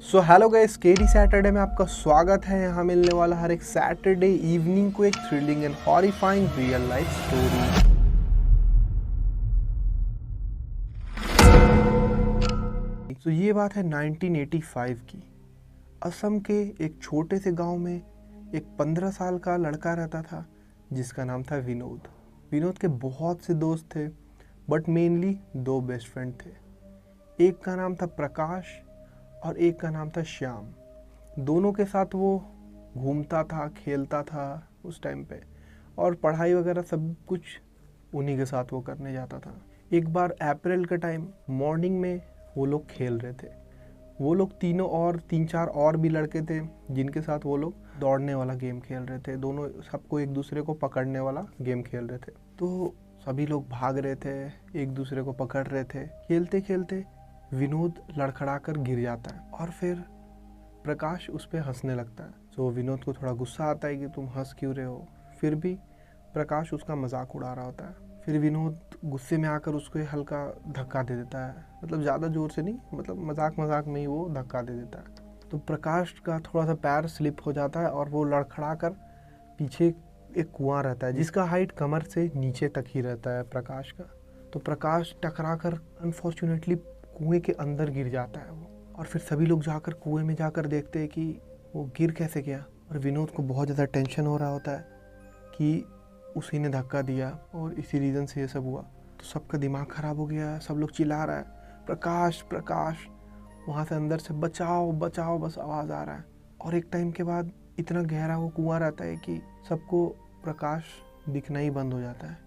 So hello guys, scary Saturday में आपका स्वागत है। यहाँ मिलने वाला हर एक सैटरडे इवनिंग को एक thrilling and horrifying real life story. तो ये बात है 1985 की। असम के एक छोटे से गांव में एक 15 साल का लड़का रहता था जिसका नाम था विनोद। विनोद के बहुत से दोस्त थे बट मेनली दो बेस्ट फ्रेंड थे। एक का नाम था प्रकाश और एक का नाम था श्याम। दोनों के साथ वो घूमता था, खेलता था उस टाइम पे, और पढ़ाई वगैरह सब कुछ उन्हीं के साथ वो करने जाता था। एक बार अप्रैल के टाइम मॉर्निंग में वो लोग खेल रहे थे। वो लोग तीनों और 3-4 और भी लड़के थे जिनके साथ वो लोग दौड़ने वाला गेम खेल रहे थे। दोनों सबको एक दूसरे को पकड़ने वाला गेम खेल रहे थे। तो सभी लोग भाग रहे थे, एक दूसरे को पकड़ रहे थे। खेलते खेलते विनोद लड़खड़ाकर गिर जाता है और फिर प्रकाश उस पर हंसने लगता है। तो विनोद को थोड़ा गुस्सा आता है कि तुम हंस क्यों रहे हो। फिर भी प्रकाश उसका मजाक उड़ा रहा होता है। फिर विनोद गुस्से में आकर उसको हल्का धक्का दे देता है, मतलब ज़्यादा ज़ोर से नहीं, मतलब मजाक मजाक में ही वो धक्का दे देता है। तो प्रकाश का थोड़ा सा पैर स्लिप हो जाता है और वो लड़खड़ा कर पीछे एक कुआं रहता है जिसका हाइट कमर से नीचे तक ही रहता है प्रकाश का। तो प्रकाश टकरा कर अनफॉर्चुनेटली कुएं के अंदर गिर जाता है वो। और फिर सभी लोग जाकर कुएं में जाकर देखते हैं कि वो गिर कैसे गया। और विनोद को बहुत ज़्यादा टेंशन हो रहा होता है कि उसी ने धक्का दिया और इसी रीज़न से ये सब हुआ। तो सबका दिमाग ख़राब हो गया है, सब लोग चिल्ला रहा है प्रकाश प्रकाश। वहाँ से अंदर से बचाओ बचाओ बस आवाज़ आ रहा है। और एक टाइम के बाद इतना गहरा वो कुआं रहता है कि सबको प्रकाश दिखना ही बंद हो जाता है।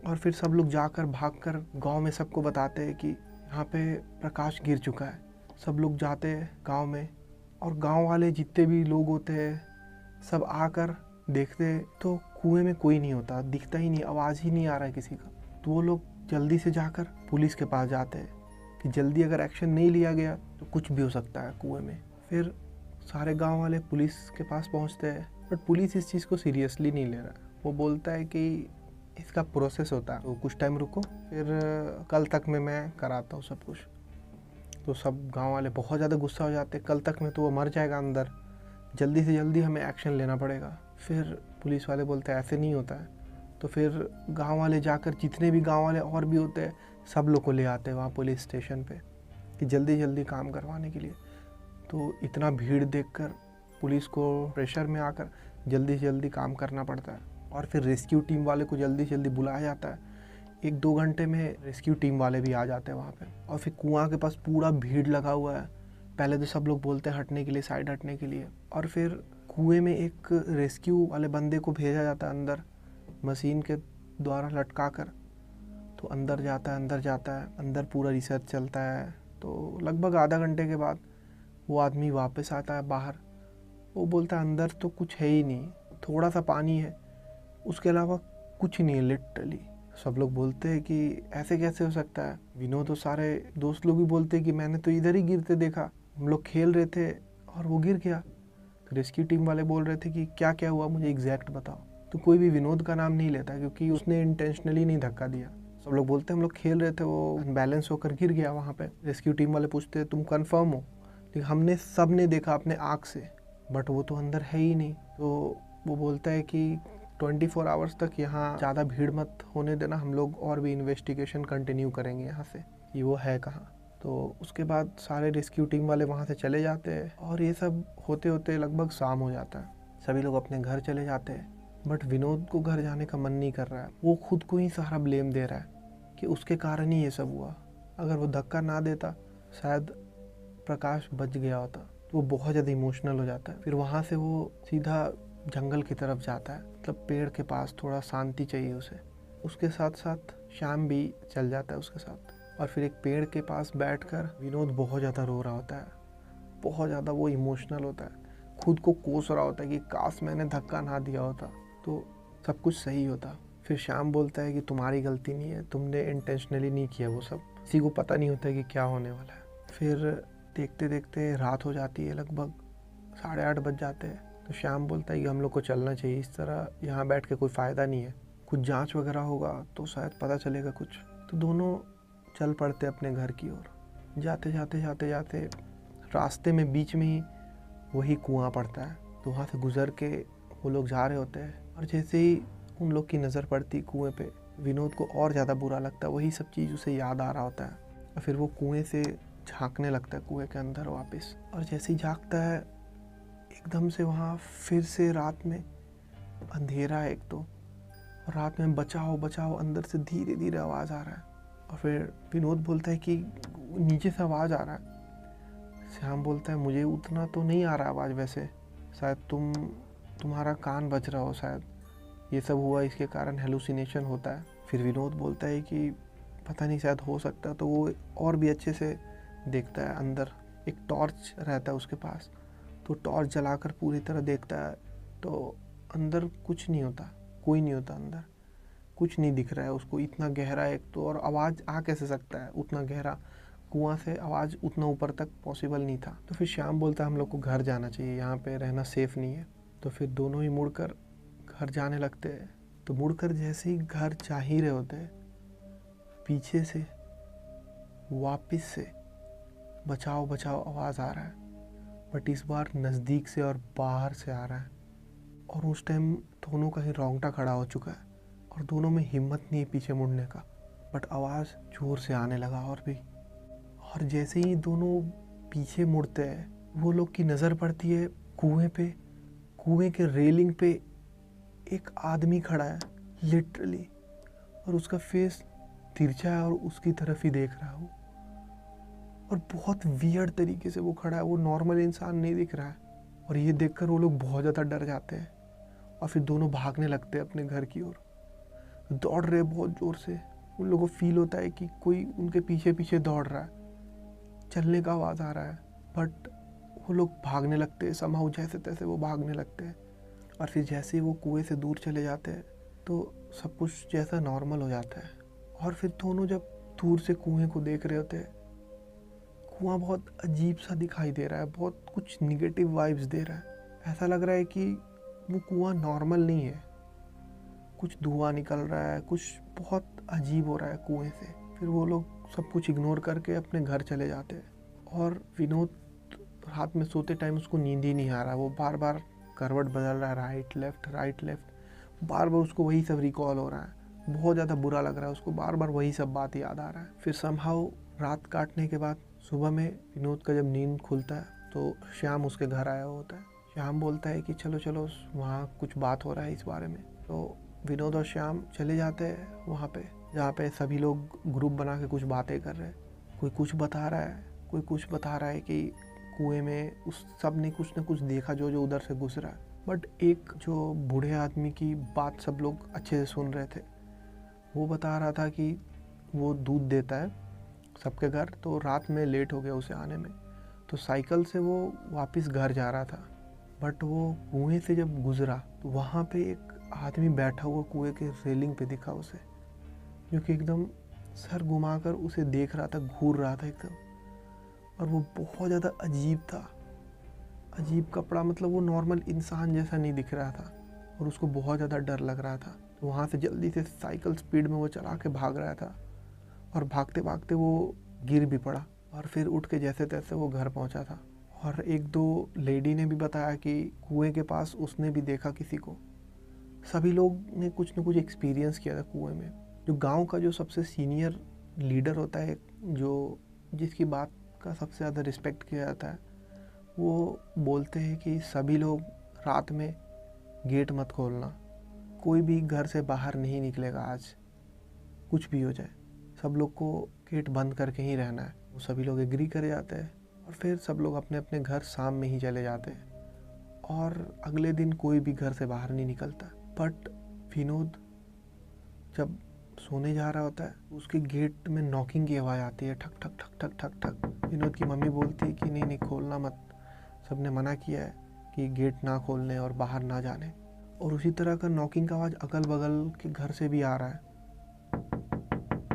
और फिर सब लोग जाकर भागकर गांव में सबको बताते हैं कि यहाँ पे प्रकाश गिर चुका है। सब लोग जाते हैं गांव में और गांव वाले जितने भी लोग होते हैं सब आकर देखते तो कुएं में कोई नहीं होता, दिखता ही नहीं, आवाज़ ही नहीं आ रहा है किसी का। तो वो लोग जल्दी से जाकर पुलिस के पास जाते हैं कि जल्दी अगर एक्शन नहीं लिया गया तो कुछ भी हो सकता है कुएं में। फिर सारे गाँव वाले पुलिस के पास पहुँचते हैं बट पुलिस इस चीज़ को सीरियसली नहीं ले रहा है। वो बोलता है कि इसका प्रोसेस होता है, तो कुछ टाइम रुको, फिर कल तक में मैं कराता हूँ सब कुछ। तो सब गांव वाले बहुत ज़्यादा गुस्सा हो जाते, कल तक में तो वो मर जाएगा अंदर, जल्दी से जल्दी हमें एक्शन लेना पड़ेगा। फिर पुलिस वाले बोलते हैं ऐसे नहीं होता है। तो फिर गांव वाले जाकर जितने भी गांव वाले और भी होते हैं सब लोग को ले आते हैं वहाँ पुलिस स्टेशन पे कि जल्दी जल्दी काम करवाने के लिए। तो इतना भीड़ देखकर पुलिस को प्रेशर में आकर जल्दी से जल्दी काम करना पड़ता है। और फिर रेस्क्यू टीम वाले को जल्दी से जल्दी बुलाया जाता है। 1-2 घंटे में रेस्क्यू टीम वाले भी आ जाते हैं वहाँ पे। और फिर कुआं के पास पूरा भीड़ लगा हुआ है। पहले तो सब लोग बोलते हैं हटने के लिए, साइड हटने के लिए। और फिर कुएं में एक रेस्क्यू वाले बंदे को भेजा जाता है अंदर मशीन के द्वारा लटका कर। तो अंदर जाता है, अंदर पूरा रिसर्च चलता है। तो लगभग आधा घंटे के बाद वो आदमी वापस आता है बाहर। वो बोलता है अंदर तो कुछ है ही नहीं, थोड़ा सा पानी है, उसके अलावा कुछ नहीं है लिटरली। सब लोग बोलते हैं कि ऐसे कैसे हो सकता है। विनोद और सारे दोस्त लोग भी बोलते हैं कि मैंने तो इधर ही गिरते देखा, हम लोग खेल रहे थे और वो गिर गया। तो रेस्क्यू टीम वाले बोल रहे थे कि क्या क्या हुआ मुझे एग्जैक्ट बताओ। तो कोई भी विनोद का नाम नहीं लेता क्योंकि उसने इंटेंशनली नहीं धक्का दिया। सब लोग बोलते हैं हम लोग खेल रहे थे, वो बैलेंस होकर गिर गया वहाँ पे। रेस्क्यू टीम वाले पूछते हैं तुम कन्फर्म हो? लेकिन हमने सब ने देखा अपने आँख से, बट वो तो अंदर है ही नहीं। तो वो बोलता है कि 24 आवर्स तक यहाँ ज़्यादा भीड़ मत होने देना, हम लोग और भी इन्वेस्टिगेशन कंटिन्यू करेंगे यहाँ से कि वो है कहाँ। तो उसके बाद सारे रेस्क्यू टीम वाले वहाँ से चले जाते हैं और ये सब होते होते लगभग शाम हो जाता है। सभी लोग अपने घर चले जाते हैं बट विनोद को घर जाने का मन नहीं कर रहा है। वो खुद को ही सारा ब्लेम दे रहा है कि उसके कारण ही ये सब हुआ। अगर वो धक्का ना देता शायद प्रकाश बच गया होता। तो वो बहुत ज़्यादा इमोशनल हो जाता है। फिर वहाँ से वो सीधा जंगल की तरफ जाता है, मतलब पेड़ के पास, थोड़ा शांति चाहिए उसे। उसके साथ साथ श्याम भी चल जाता है उसके साथ। और फिर एक पेड़ के पास बैठकर विनोद बहुत ज़्यादा रो रहा होता है, बहुत ज़्यादा वो इमोशनल होता है, खुद को कोस रहा होता है कि काश मैंने धक्का ना दिया होता तो सब कुछ सही होता। फिर श्याम बोलता है कि तुम्हारी गलती नहीं है, तुमने इंटेंशनली नहीं किया वो सब, किसी को पता नहीं होता कि क्या होने वाला है। फिर देखते देखते रात हो जाती है, लगभग 8:30 बज जाते हैं। तो श्याम बोलता है कि हम लोग को चलना चाहिए, इस तरह यहाँ बैठ के कोई फ़ायदा नहीं है, कुछ जांच वगैरह होगा तो शायद पता चलेगा कुछ। तो दोनों चल पड़ते अपने घर की ओर। जाते जाते रास्ते में बीच में ही वही कुआं पड़ता है। तो वहाँ से गुजर के वो लोग जा रहे होते हैं और जैसे ही उन लोग की नज़र पड़ती कुएं पे, विनोद को और ज़्यादा बुरा लगता है। वही सब चीज़ उसे याद आ रहा होता है और फिर वो कुएं से झांकने लगता है कुएं के अंदर वापस। और जैसे ही झांकता है एकदम से वहाँ फिर से रात में अंधेरा है एक तो, और रात में बचाओ बचाओ अंदर से धीरे धीरे आवाज़ आ रहा है। और फिर विनोद बोलता है कि नीचे से आवाज़ आ रहा है। श्याम बोलता है मुझे उतना तो नहीं आ रहा आवाज़, वैसे शायद तुम्हारा कान बज रहा हो, शायद ये सब हुआ इसके कारण हेलुसिनेशन होता है। फिर विनोद बोलता है कि पता नहीं शायद हो सकता है। तो वो और भी अच्छे से देखता है अंदर, एक टॉर्च रहता है उसके पास, तो टॉर्च जलाकर पूरी तरह देखता है तो अंदर कुछ नहीं होता, कोई नहीं होता अंदर, कुछ नहीं दिख रहा है उसको। इतना गहरा एक तो, और आवाज़ आ कैसे सकता है उतना गहरा कुआं से, आवाज़ उतना ऊपर तक पॉसिबल नहीं था। तो फिर श्याम बोलता है हम लोग को घर जाना चाहिए, यहाँ पे रहना सेफ़ नहीं है। तो फिर दोनों ही मुड़कर घर जाने लगते हैं। तो मुड़कर जैसे ही घर जा ही रहे होते हैं, पीछे से वापस से बचाओ बचाओ आवाज़ आ रहा है, बट इस बार नज़दीक से और बाहर से आ रहा है। और उस टाइम दोनों का ही रोंगटा खड़ा हो चुका है और दोनों में हिम्मत नहीं है पीछे मुड़ने का, बट आवाज़ ज़ोर से आने लगा और भी। और जैसे ही दोनों पीछे मुड़ते हैं वो लोग की नज़र पड़ती है कुएं पे। कुएं के रेलिंग पे एक आदमी खड़ा है लिटरली, और उसका फेस तिरछा है और उसकी तरफ ही देख रहा है वो, और बहुत वियर्ड तरीके से वो खड़ा है, वो नॉर्मल इंसान नहीं दिख रहा है। और ये देखकर वो लोग बहुत ज़्यादा डर जाते हैं और फिर दोनों भागने लगते हैं अपने घर की ओर, दौड़ रहे बहुत ज़ोर से। उन लोगों को फील होता है कि कोई उनके पीछे पीछे दौड़ रहा है, चलने का आवाज़ आ रहा है, बट वो लोग भागने लगते हैं समहाउ, जैसे तैसे वो भागने लगते हैं। और फिर जैसे ही वो कुएं से दूर चले जाते हैं तो सब कुछ जैसा नॉर्मल हो जाता है। और फिर दोनों जब दूर से कुएं को देख रहे होते हैं, कुआं बहुत अजीब सा दिखाई दे रहा है, बहुत कुछ निगेटिव वाइब्स दे रहा है। ऐसा लग रहा है कि वो कुआं नॉर्मल नहीं है, कुछ धुआं निकल रहा है, कुछ बहुत अजीब हो रहा है कुएं से। फिर वो लोग सब कुछ इग्नोर करके अपने घर चले जाते हैं। और विनोद रात में सोते टाइम उसको नींद ही नहीं आ रहा, वो बार बार करवट बदल रहा है, राइट लेफ्ट, बार बार उसको वही सब रिकॉल हो रहा है। बहुत ज़्यादा बुरा लग रहा है उसको, बार बार वही सब बात याद आ रहा है। फिर समहाउ रात काटने के बाद सुबह में विनोद का जब नींद खुलता है तो श्याम उसके घर आया होता है। श्याम बोलता है कि चलो चलो वहाँ कुछ बात हो रहा है इस बारे में। तो विनोद और श्याम चले जाते हैं वहाँ पे, जहाँ पे सभी लोग ग्रुप बना के कुछ बातें कर रहे हैं। कोई कुछ बता रहा है, कोई कुछ बता रहा है कि कुएं में उस सब ने कुछ न कुछ देखा जो उधर से गुजरा है। बट एक जो बूढ़े आदमी की बात सब लोग अच्छे से सुन रहे थे, वो बता रहा था कि वो दूध देता है सबके घर, तो रात में लेट हो गया उसे आने में, तो साइकिल से वो वापस घर जा रहा था। बट वो कुएं से जब गुजरा तो वहाँ पे एक आदमी बैठा हुआ कुएं के रेलिंग पे दिखा उसे, जो कि एकदम सर घुमाकर उसे देख रहा था, घूर रहा था एकदम। और वो बहुत ज़्यादा अजीब था, अजीब कपड़ा, मतलब वो नॉर्मल इंसान जैसा नहीं दिख रहा था और उसको बहुत ज़्यादा डर लग रहा था। तो वहाँ से जल्दी से साइकिल स्पीड में वो चला के भाग रहा था और भागते भागते वो गिर भी पड़ा और फिर उठ के जैसे तैसे वो घर पहुँचा था। और एक दो लेडी ने भी बताया कि कुएं के पास उसने भी देखा किसी को। सभी लोग ने कुछ न कुछ एक्सपीरियंस किया था कुएं में। जो गांव का जो सबसे सीनियर लीडर होता है, जो जिसकी बात का सबसे ज़्यादा रिस्पेक्ट किया जाता है, वो बोलते हैं कि सभी लोग रात में गेट मत खोलना, कोई भी घर से बाहर नहीं निकलेगा आज, कुछ भी हो जाए, सब लोग को गेट बंद करके ही रहना है। वो सभी लोग एग्री कर जाते हैं और फिर सब लोग अपने अपने घर शाम में ही चले जाते हैं और अगले दिन कोई भी घर से बाहर नहीं निकलता। बट विनोद जब सोने जा रहा होता है, उसके गेट में नॉकिंग की आवाज़ आती है, ठक ठक ठक ठक ठक ठक। विनोद की मम्मी बोलती है कि नहीं नहीं खोलना मत, सबने मना किया है कि गेट ना खोलने और बाहर ना जाने। और उसी तरह का नॉकिंग का आवाज़ अगल बगल के घर से भी आ रहा है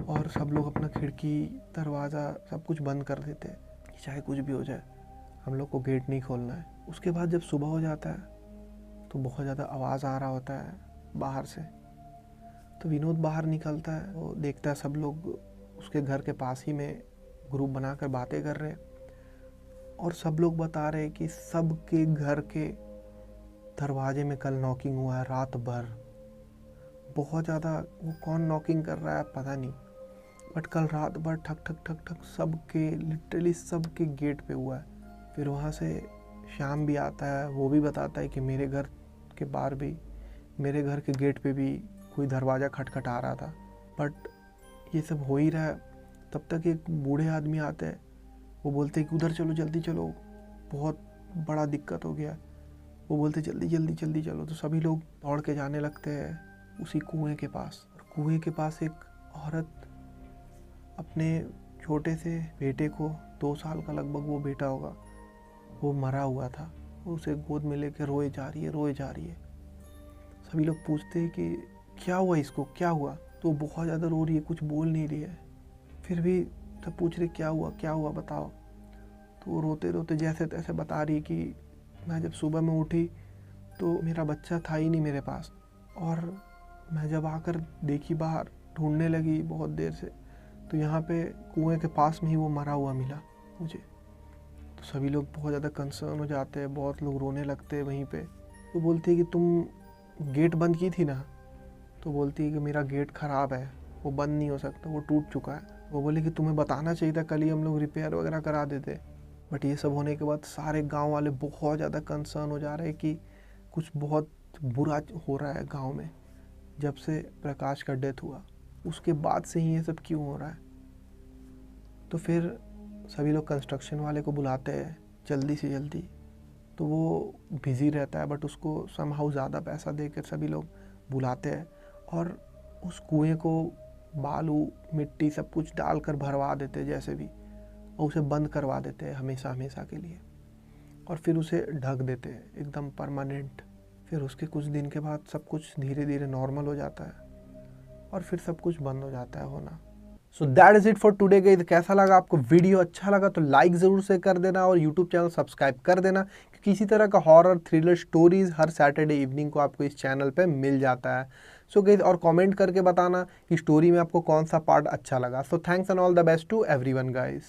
और सब लोग अपना खिड़की दरवाज़ा सब कुछ बंद कर देते हैं कि चाहे कुछ भी हो जाए, हम लोग को गेट नहीं खोलना है। उसके बाद जब सुबह हो जाता है तो बहुत ज़्यादा आवाज़ आ रहा होता है बाहर से। तो विनोद बाहर निकलता है, वो देखता है सब लोग उसके घर के पास ही में ग्रुप बनाकर बातें कर रहे हैं और सब लोग बता रहे हैं कि सबके घर के दरवाजे में कल नॉकिंग हुआ है रात भर। बहुत ज़्यादा, वो कौन नॉकिंग कर रहा है पता नहीं, बट कल रात भर ठक ठक ठक ठक सबके, लिटरली सबके गेट पे हुआ है। फिर वहाँ से श्याम भी आता है, वो भी बताता है कि मेरे घर के बाहर भी, मेरे घर के गेट पे भी कोई दरवाज़ा खटखटा रहा था। बट ये सब हो ही रहा है, तब तक एक बूढ़े आदमी आते हैं। वो बोलते हैं कि उधर चलो, जल्दी चलो, बहुत बड़ा दिक्कत हो गया। वो बोलते जल्दी जल्दी जल्दी चलो। तो सभी लोग दौड़ के जाने लगते हैं उसी कुएं के पास। और कुएं के पास एक औरत अपने छोटे से बेटे को, 2 साल का लगभग वो बेटा होगा, वो मरा हुआ था, उसे गोद में लेकर रोए जा रही है, रोए जा रही है। सभी लोग पूछते हैं कि क्या हुआ इसको, क्या हुआ? तो बहुत ज़्यादा रो रही है, कुछ बोल नहीं रही है। फिर भी सब पूछ रहे क्या हुआ बताओ। तो वो रोते रोते जैसे तैसे बता रही कि मैं जब सुबह में उठी तो मेरा बच्चा था ही नहीं मेरे पास, और मैं जब आकर देखी बाहर, ढूंढने लगी बहुत देर से, तो यहाँ पे कुएं के पास में ही वो मरा हुआ मिला मुझे। तो सभी लोग बहुत ज़्यादा कंसर्न हो जाते हैं, बहुत लोग रोने लगते हैं वहीं पे। तो बोलती है कि तुम गेट बंद की थी ना? तो बोलती है कि मेरा गेट ख़राब है, वो बंद नहीं हो सकता, वो टूट चुका है। वो बोले कि तुम्हें बताना चाहिए था, कल ही हम लोग रिपेयर वगैरह करा देते। बट ये सब होने के बाद सारे गांव वाले बहुत ज़्यादा कंसर्न हो जा रहे हैं कि कुछ बहुत बुरा हो रहा है गांव में। जब से प्रकाश का डेथ हुआ उसके बाद से ही ये सब क्यों हो रहा है? तो फिर सभी लोग कंस्ट्रक्शन वाले को बुलाते हैं जल्दी से जल्दी। तो वो बिज़ी रहता है, बट उसको समहाउ ज़्यादा पैसा देकर सभी लोग बुलाते हैं और उस कुएं को बालू, मिट्टी सब कुछ डालकर भरवा देते हैं जैसे भी, और उसे बंद करवा देते हैं हमेशा हमेशा के लिए, और फिर उसे ढक देते हैं एकदम परमानेंट। फिर उसके कुछ दिन के बाद सब कुछ धीरे धीरे नॉर्मल हो जाता है और फिर सब कुछ बंद हो जाता है होना। So that is it for today guys. कैसा लगा आपको वीडियो? अच्छा लगा तो लाइक ज़रूर से कर देना और यूट्यूब चैनल सब्सक्राइब कर देना, क्योंकि इसी तरह का हॉरर थ्रिलर स्टोरीज़ हर सैटरडे इवनिंग को आपको इस चैनल पे मिल जाता है। सो गाइस, और कमेंट करके बताना कि स्टोरी में आपको कौन सा पार्ट अच्छा लगा। So thanks and all the best to everyone guys.